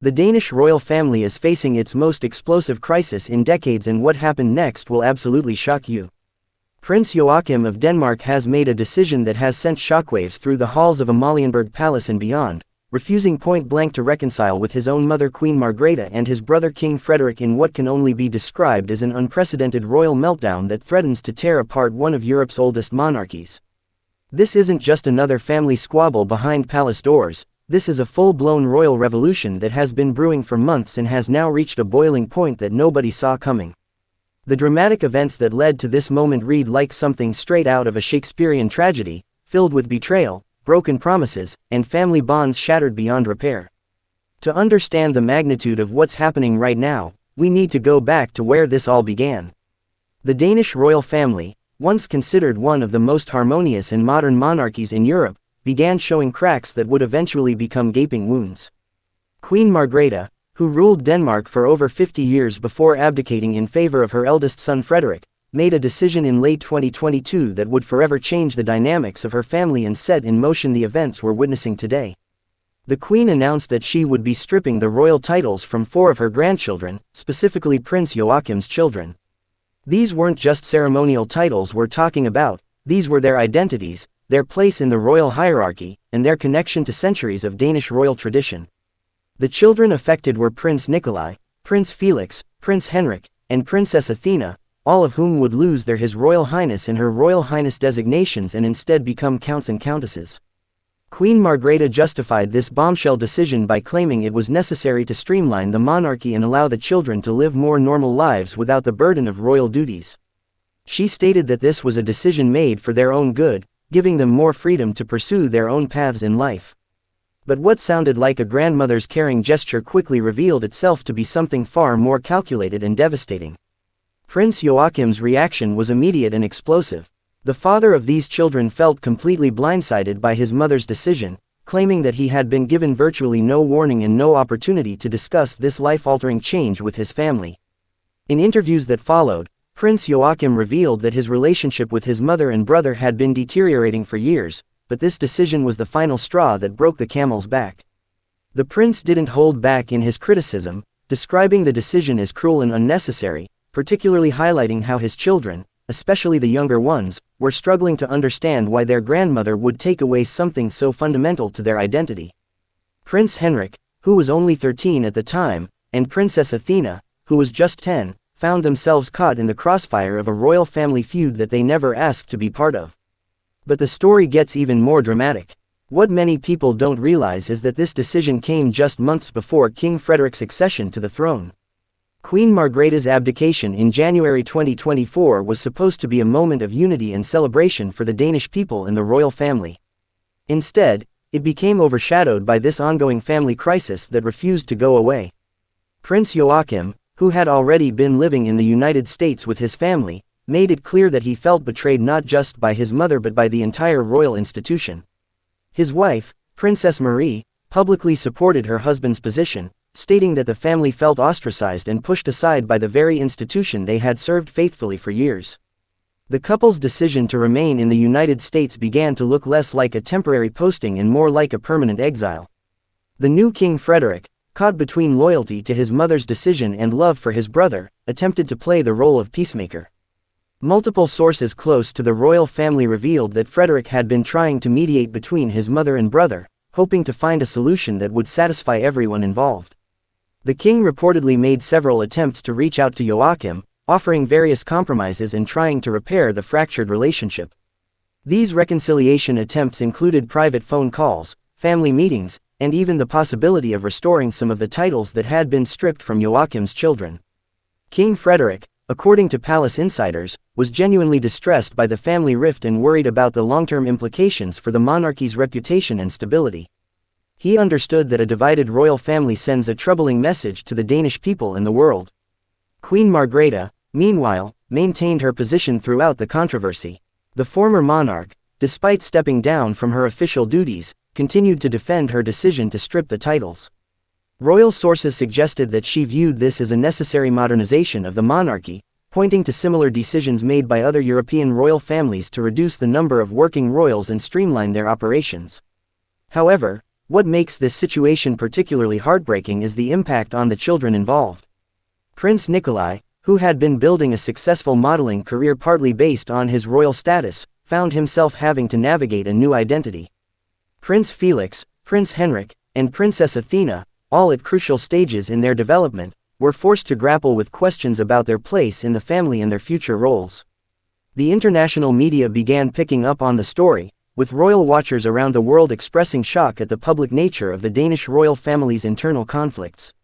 The Danish royal family is facing its most explosive crisis in decades, and what happened next will absolutely shock you. Prince Joachim of Denmark has made a decision that has sent shockwaves through the halls of Amalienborg Palace and beyond, refusing point-blank to reconcile with his own mother Queen Margrethe and his brother King Frederik in what can only be described as an unprecedented royal meltdown that threatens to tear apart one of Europe's oldest monarchies. This isn't just another family squabble behind palace doors. This is a full-blown royal revolution that has been brewing for months and has now reached a boiling point that nobody saw coming. The dramatic events that led to this moment read like something straight out of a Shakespearean tragedy, filled with betrayal, broken promises, and family bonds shattered beyond repair. To understand the magnitude of what's happening right now, we need to go back to where this all began. The Danish royal family, once considered one of the most harmonious and modern monarchies in Europe, began showing cracks that would eventually become gaping wounds. Queen Margrethe, who ruled Denmark for over 50 years before abdicating in favor of her eldest son Frederik, made a decision in late 2022 that would forever change the dynamics of her family and set in motion the events we're witnessing today. The Queen announced that she would be stripping the royal titles from 4 of her grandchildren, specifically Prince Joachim's children. These weren't just ceremonial titles we're talking about, these were their identities, their place in the royal hierarchy, and their connection to centuries of Danish royal tradition. The children affected were Prince Nikolai, Prince Felix, Prince Henrik, and Princess Athena, all of whom would lose their His Royal Highness and Her Royal Highness designations and instead become counts and countesses. Queen Margrethe justified this bombshell decision by claiming it was necessary to streamline the monarchy and allow the children to live more normal lives without the burden of royal duties. She stated that this was a decision made for their own good, giving them more freedom to pursue their own paths in life. But what sounded like a grandmother's caring gesture quickly revealed itself to be something far more calculated and devastating. Prince Joachim's reaction was immediate and explosive. The father of these children felt completely blindsided by his mother's decision, claiming that he had been given virtually no warning and no opportunity to discuss this life-altering change with his family. In interviews that followed, Prince Joachim revealed that his relationship with his mother and brother had been deteriorating for years, but this decision was the final straw that broke the camel's back. The prince didn't hold back in his criticism, describing the decision as cruel and unnecessary, particularly highlighting how his children, especially the younger ones, were struggling to understand why their grandmother would take away something so fundamental to their identity. Prince Henrik, who was only 13 at the time, and Princess Athena, who was just 10, found themselves caught in the crossfire of a royal family feud that they never asked to be part of. But the story gets even more dramatic. What many people don't realize is that this decision came just months before King Frederik's accession to the throne. Queen Margrethe's abdication in January 2024 was supposed to be a moment of unity and celebration for the Danish people and the royal family. Instead, it became overshadowed by this ongoing family crisis that refused to go away. Prince Joachim, who had already been living in the United States with his family, made it clear that he felt betrayed not just by his mother but by the entire royal institution. His wife, Princess Marie, publicly supported her husband's position, stating that the family felt ostracized and pushed aside by the very institution they had served faithfully for years. The couple's decision to remain in the United States began to look less like a temporary posting and more like a permanent exile. The new King Frederik, caught between loyalty to his mother's decision and love for his brother, attempted to play the role of peacemaker. Multiple sources close to the royal family revealed that Frederik had been trying to mediate between his mother and brother, hoping to find a solution that would satisfy everyone involved. The king reportedly made several attempts to reach out to Joachim, offering various compromises and trying to repair the fractured relationship. These reconciliation attempts included private phone calls, family meetings, and even the possibility of restoring some of the titles that had been stripped from Joachim's children. King Frederik, according to palace insiders, was genuinely distressed by the family rift and worried about the long-term implications for the monarchy's reputation and stability. He understood that a divided royal family sends a troubling message to the Danish people and the world. Queen Margrethe, meanwhile, maintained her position throughout the controversy. The former monarch, despite stepping down from her official duties, continued to defend her decision to strip the titles. Royal sources suggested that she viewed this as a necessary modernization of the monarchy, pointing to similar decisions made by other European royal families to reduce the number of working royals and streamline their operations. However, What makes this situation particularly heartbreaking is the impact on the children involved. Prince Nikolai, who had been building a successful modeling career partly based on his royal status, found himself having to navigate a new identity. Prince Felix, Prince Henrik, and Princess Athena, all at crucial stages in their development, were forced to grapple with questions about their place in the family and their future roles. The international media began picking up on the story, with royal watchers around the world expressing shock at the public nature of the Danish royal family's internal conflicts.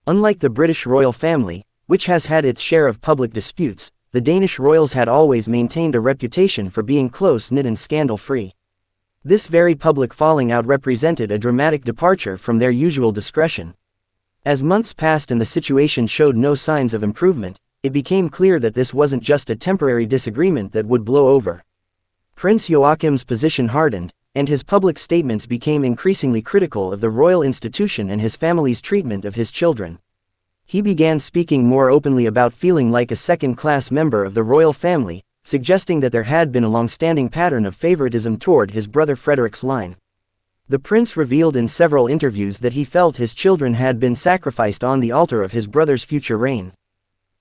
Unlike the British royal family, which has had its share of public disputes, the Danish royals had always maintained a reputation for being close-knit and scandal-free. This very public falling out represented a dramatic departure from their usual discretion. As months passed and the situation showed no signs of improvement, it became clear that this wasn't just a temporary disagreement that would blow over. Prince Joachim's position hardened, and his public statements became increasingly critical of the royal institution and his family's treatment of his children. He began speaking more openly about feeling like a second-class member of the royal family, suggesting that there had been a long-standing pattern of favoritism toward his brother Frederik's line. The prince revealed in several interviews that he felt his children had been sacrificed on the altar of his brother's future reign.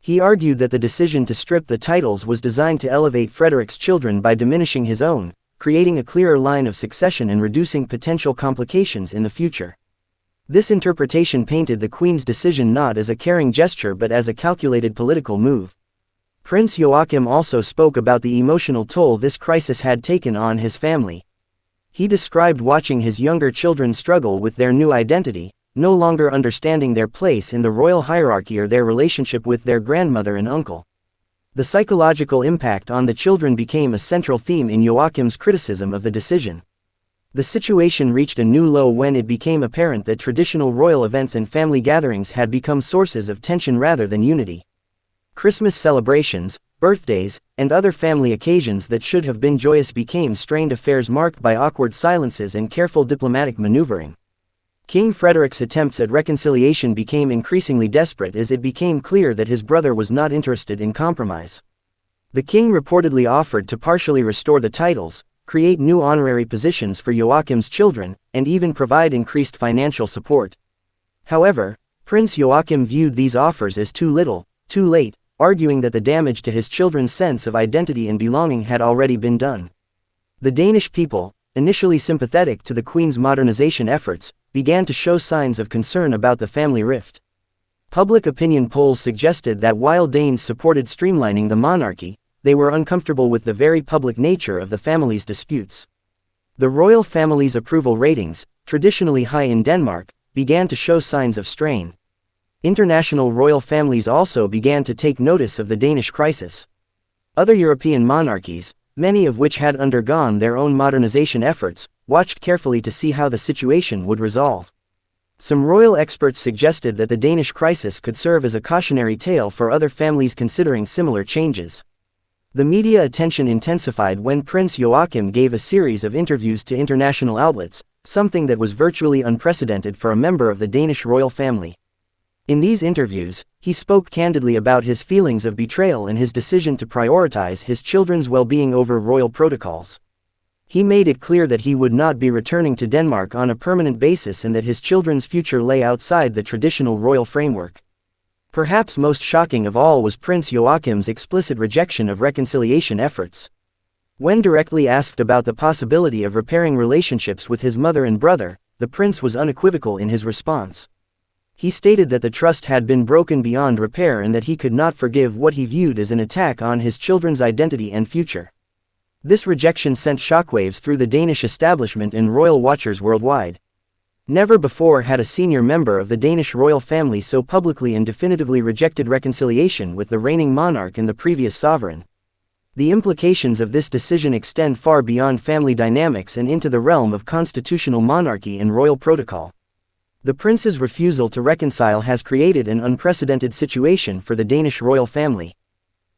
He argued that the decision to strip the titles was designed to elevate Frederik's children by diminishing his own, creating a clearer line of succession and reducing potential complications in the future. This interpretation painted the Queen's decision not as a caring gesture but as a calculated political move. Prince Joachim also spoke about the emotional toll this crisis had taken on his family. He described watching his younger children struggle with their new identity, no longer understanding their place in the royal hierarchy or their relationship with their grandmother and uncle. The psychological impact on the children became a central theme in Joachim's criticism of the decision. The situation reached a new low when it became apparent that traditional royal events and family gatherings had become sources of tension rather than unity. Christmas celebrations, birthdays, and other family occasions that should have been joyous became strained affairs marked by awkward silences and careful diplomatic maneuvering. King Frederik's attempts at reconciliation became increasingly desperate as it became clear that his brother was not interested in compromise. The king reportedly offered to partially restore the titles, create new honorary positions for Joachim's children, and even provide increased financial support. However, Prince Joachim viewed these offers as too little, too late, arguing that the damage to his children's sense of identity and belonging had already been done. The Danish people, initially sympathetic to the Queen's modernization efforts, began to show signs of concern about the family rift. Public opinion polls suggested that while Danes supported streamlining the monarchy, they were uncomfortable with the very public nature of the family's disputes. The royal family's approval ratings, traditionally high in Denmark, began to show signs of strain. International royal families also began to take notice of the Danish crisis. Other European monarchies, many of which had undergone their own modernization efforts, watched carefully to see how the situation would resolve. Some royal experts suggested that the Danish crisis could serve as a cautionary tale for other families considering similar changes. The media attention intensified when Prince Joachim gave a series of interviews to international outlets, something that was virtually unprecedented for a member of the Danish royal family. In these interviews, he spoke candidly about his feelings of betrayal and his decision to prioritize his children's well-being over royal protocols. He made it clear that he would not be returning to Denmark on a permanent basis and that his children's future lay outside the traditional royal framework. Perhaps most shocking of all was Prince Joachim's explicit rejection of reconciliation efforts. When directly asked about the possibility of repairing relationships with his mother and brother, the prince was unequivocal in his response. He stated that the trust had been broken beyond repair and that he could not forgive what he viewed as an attack on his children's identity and future. This rejection sent shockwaves through the Danish establishment and royal watchers worldwide. Never before had a senior member of the Danish royal family so publicly and definitively rejected reconciliation with the reigning monarch and the previous sovereign. The implications of this decision extend far beyond family dynamics and into the realm of constitutional monarchy and royal protocol. The prince's refusal to reconcile has created an unprecedented situation for the Danish royal family.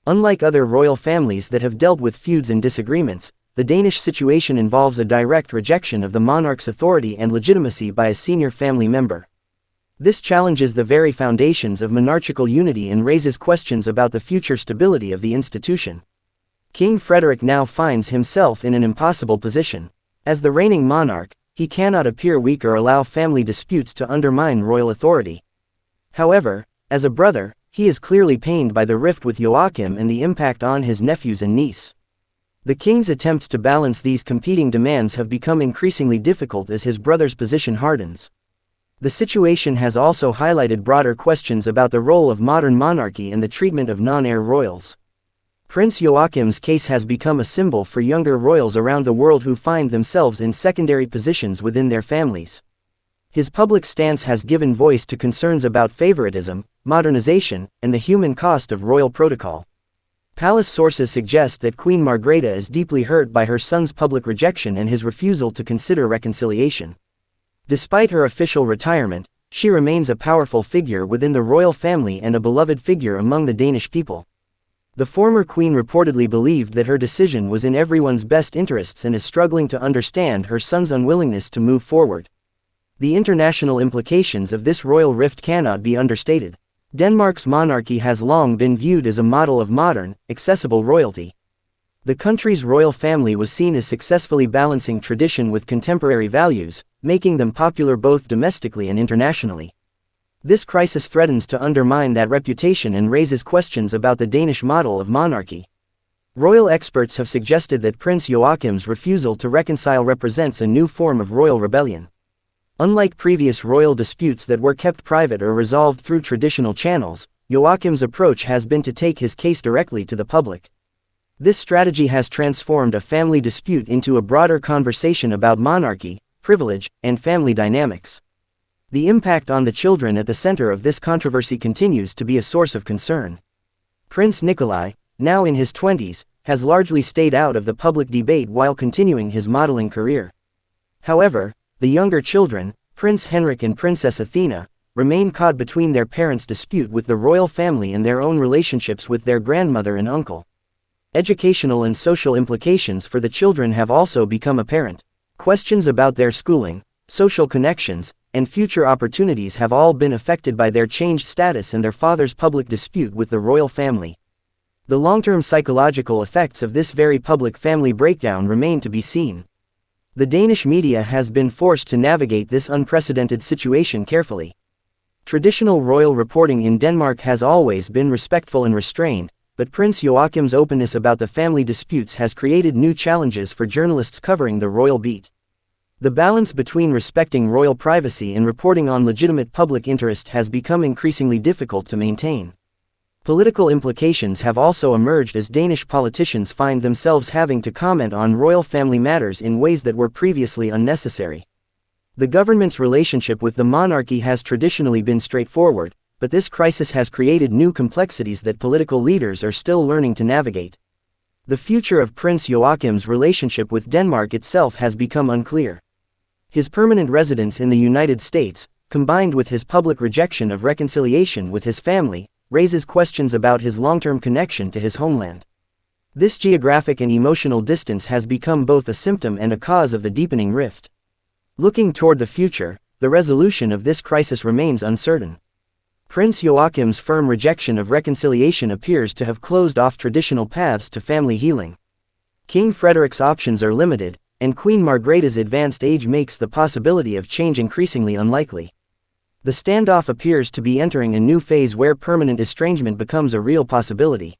Unlike other royal families that have dealt with feuds and disagreements, the Danish situation involves a direct rejection of the monarch's authority and legitimacy by a senior family member. This challenges the very foundations of monarchical unity and raises questions about the future stability of the institution. King Frederik now finds himself in an impossible position. As the reigning monarch, he cannot appear weak or allow family disputes to undermine royal authority. However, as a brother, he is clearly pained by the rift with Joachim and the impact on his nephews and niece. The king's attempts to balance these competing demands have become increasingly difficult as his brother's position hardens. The situation has also highlighted broader questions about the role of modern monarchy and the treatment of non-heir royals. Prince Joachim's case has become a symbol for younger royals around the world who find themselves in secondary positions within their families. His public stance has given voice to concerns about favoritism, modernization, and the human cost of royal protocol. Palace sources suggest that Queen Margrethe is deeply hurt by her son's public rejection and his refusal to consider reconciliation. Despite her official retirement, she remains a powerful figure within the royal family and a beloved figure among the Danish people. The former queen reportedly believed that her decision was in everyone's best interests and is struggling to understand her son's unwillingness to move forward. The international implications of this royal rift cannot be understated. Denmark's monarchy has long been viewed as a model of modern, accessible royalty. The country's royal family was seen as successfully balancing tradition with contemporary values, making them popular both domestically and internationally. This crisis threatens to undermine that reputation and raises questions about the Danish model of monarchy. Royal experts have suggested that Prince Joachim's refusal to reconcile represents a new form of royal rebellion. Unlike previous royal disputes that were kept private or resolved through traditional channels, Joachim's approach has been to take his case directly to the public. This strategy has transformed a family dispute into a broader conversation about monarchy, privilege, and family dynamics. The impact on the children at the center of this controversy continues to be a source of concern. Prince Nikolai, now in his 20s, has largely stayed out of the public debate while continuing his modeling career. However, the younger children, Prince Henrik and Princess Athena, remain caught between their parents' dispute with the royal family and their own relationships with their grandmother and uncle. Educational and social implications for the children have also become apparent. Questions about their schooling, social connections, and future opportunities have all been affected by their changed status and their father's public dispute with the royal family. The long-term psychological effects of this very public family breakdown remain to be seen. The Danish media has been forced to navigate this unprecedented situation carefully. Traditional royal reporting in Denmark has always been respectful and restrained, but Prince Joachim's openness about the family disputes has created new challenges for journalists covering the royal beat. The balance between respecting royal privacy and reporting on legitimate public interest has become increasingly difficult to maintain. Political implications have also emerged as Danish politicians find themselves having to comment on royal family matters in ways that were previously unnecessary. The government's relationship with the monarchy has traditionally been straightforward, but this crisis has created new complexities that political leaders are still learning to navigate. The future of Prince Joachim's relationship with Denmark itself has become unclear. His permanent residence in the United States, combined with his public rejection of reconciliation with his family, raises questions about his long-term connection to his homeland. This geographic and emotional distance has become both a symptom and a cause of the deepening rift. Looking toward the future, the resolution of this crisis remains uncertain. Prince Joachim's firm rejection of reconciliation appears to have closed off traditional paths to family healing. King Frederik's options are limited, and Queen Margrethe's advanced age makes the possibility of change increasingly unlikely. The standoff appears to be entering a new phase where permanent estrangement becomes a real possibility.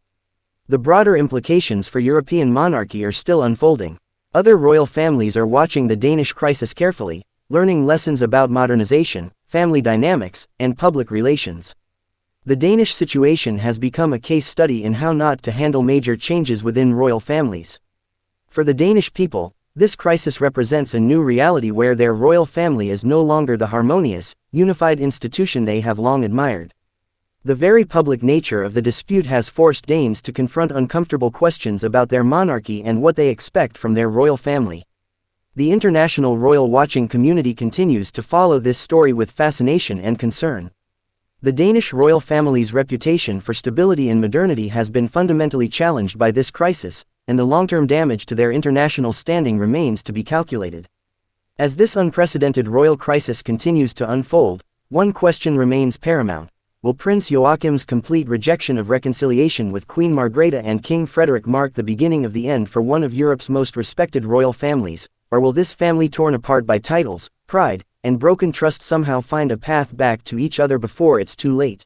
The broader implications for European monarchy are still unfolding. Other royal families are watching the Danish crisis carefully, learning lessons about modernization, family dynamics, and public relations. The Danish situation has become a case study in how not to handle major changes within royal families. For the Danish people, this crisis represents a new reality where their royal family is no longer the harmonious, unified institution they have long admired. The very public nature of the dispute has forced Danes to confront uncomfortable questions about their monarchy and what they expect from their royal family. The international royal watching community continues to follow this story with fascination and concern. The Danish royal family's reputation for stability and modernity has been fundamentally challenged by this crisis, and the long-term damage to their international standing remains to be calculated. As this unprecedented royal crisis continues to unfold, one question remains paramount. Will Prince Joachim's complete rejection of reconciliation with Queen Margrethe and King Frederik mark the beginning of the end for one of Europe's most respected royal families, or will this family torn apart by titles, pride, and broken trust somehow find a path back to each other before it's too late?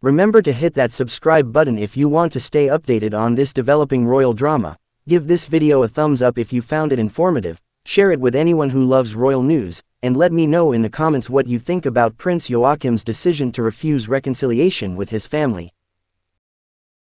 Remember to hit that subscribe button if you want to stay updated on this developing royal drama. Give this video a thumbs up if you found it informative, share it with anyone who loves royal news, and let me know in the comments what you think about Prince Joachim's decision to refuse reconciliation with his family.